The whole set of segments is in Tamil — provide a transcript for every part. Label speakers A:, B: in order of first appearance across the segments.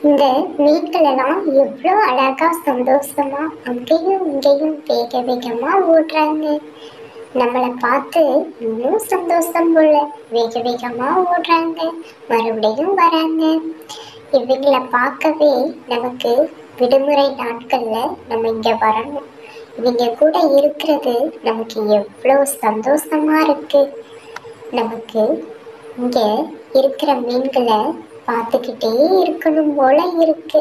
A: இந்த மீன்கள் எல்லாம் எவ்வளோ அழகா சந்தோஷமா அங்கேயும் இங்கேயும் வேக வேகமா ஓடுறாங்க. நம்மளை பார்த்து இன்னும் சந்தோஷம் போல வேக வேகமா ஓடுறாங்க, மறுபடியும் வராங்க. இவங்களை பார்க்கவே நமக்கு விடுமுறை நாட்கள்ல நம்ம இங்க வரணும். இவங்க கூட இருக்கிறது நமக்கு எவ்வளோ சந்தோஷமா இருக்கு. நமக்கு இங்க இருக்கிற மீன்களை பார்த்துக்கிட்டே இருக்கணும் போல இருக்கு.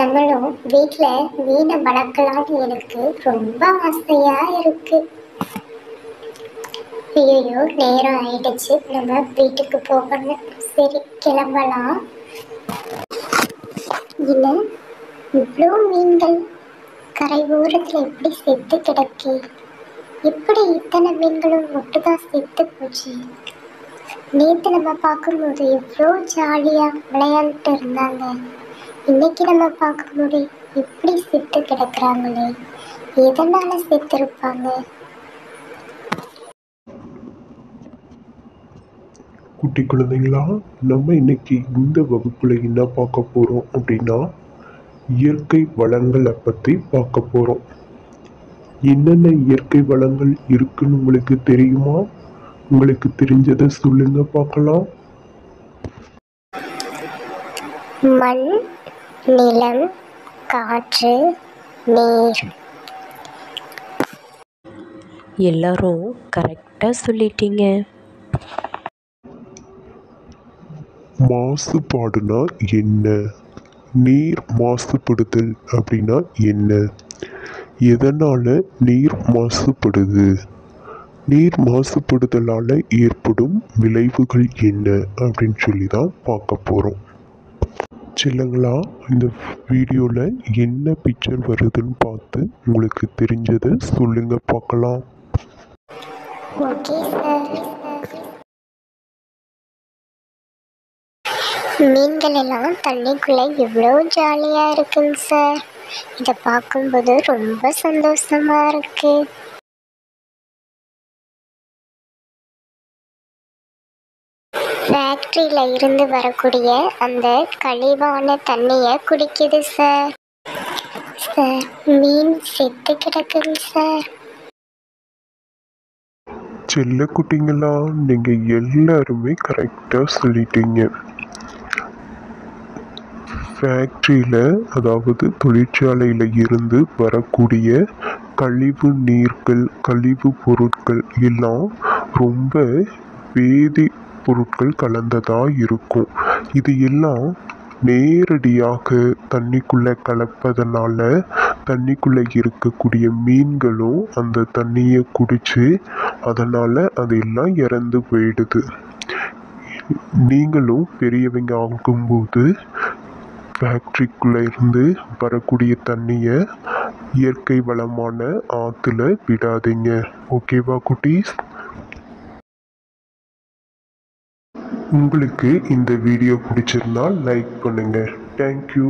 A: நம்மளும் வீட்டில் மீனை வளர்க்கலான்னு எனக்கு ரொம்ப ஆசையா இருக்கு. ஐயோ, நேரம் ஆயிடுச்சு, நம்ம வீட்டுக்கு போகணும். சரி, கிளம்பலாம். இல்லை, இவ்வளோ மீன்கள் கரை ஓரத்தில் எப்படி செத்து கிடக்கு? எப்படி இத்தனை மீன்களும் ஒட்டுதான் செத்து போச்சு? நேற்று நம்ம பார்க்கும்போது எவ்வளோ ஜாலியாக விளையாண்டுட்டு இருந்தாங்க. இன்னைக்கு நம்ம பார்க்கும்போது எப்படி செத்து கிடக்குறாங்களே, எதனால செத்துருப்பாங்க?
B: குட்டி குழந்தைங்களா, நம்ம இன்னைக்கு இந்த வகுப்புல என்ன பார்க்க போறோம் அப்படின்னா, இயற்கை வளங்களை பத்தி பார்க்க போறோம். என்னென்ன இயற்கை வளங்கள் இருக்குன்னு உங்களுக்கு தெரியுமா? உங்களுக்கு தெரிஞ்சதை சொல்லுங்க பார்க்கலாம்.
A: மண், நிலம், காற்று, நீர்.
C: எல்லாரும் கரெக்டாக சொல்லிட்டீங்க.
B: மாசுபாடுனா என்ன? நீர் மாசுபடுதல் அப்படின்னா என்ன? எதனால நீர் மாசுபடுது? நீர் மாசுபடுதலால ஏற்படும் விளைவுகள் என்ன அப்படின்னு சொல்லி தான் பார்க்க போறோம். செல்லங்களா, இந்த வீடியோல என்ன பிக்சர் வருதுன்னு பார்த்து உங்களுக்கு தெரிஞ்சதை சொல்லுங்க பார்க்கலாம்.
A: Okay sir. மீன்கள் எல்லாம் தண்ணிக்குள்ள எவ்வளோ ஜாலியா இருக்குங்க சார். இதை பார்க்கும்போது ரொம்ப சந்தோஷமா இருக்கு. ஃபேக்ட்ரியில இருந்து வரக்கூடிய அந்த கழிவான தண்ணியை குடிக்குது சார். சார், மீன் செத்து கிடக்குங்க சார்.
B: செல்ல குட்டிங்களா, நீங்க எல்லாருமே கரெக்டா சொல்லிட்டீங்க. ஃபேக்ட்ரியில், அதாவது தொழிற்சாலையில் இருந்து வரக்கூடிய கழிவு நீர்கள், கழிவு பொருட்கள் எல்லாம் ரொம்ப வேதி பொருட்கள் கலந்ததாக இருக்கும். இது எல்லாம் நேரடியாக தண்ணிக்குள்ளே கலப்பதனால தண்ணிக்குள்ளே இருக்கக்கூடிய மீன்களும் அந்த தண்ணியை குடித்து அதனால் அதெல்லாம் இறந்து போயிடுது. நீங்களும் பெரியவங்க ஆகும்போது ஃபேக்ட்ரிக்குள்ளே இருந்து வரக்கூடிய தண்ணியை இயற்கை வளமான ஆற்றுல விடாதீங்க. ஓகேவா குட்டீஸ்? உங்களுக்கு இந்த வீடியோ பிடிச்சிருந்தா லைக் பண்ணுங்க. தேங்க்யூ.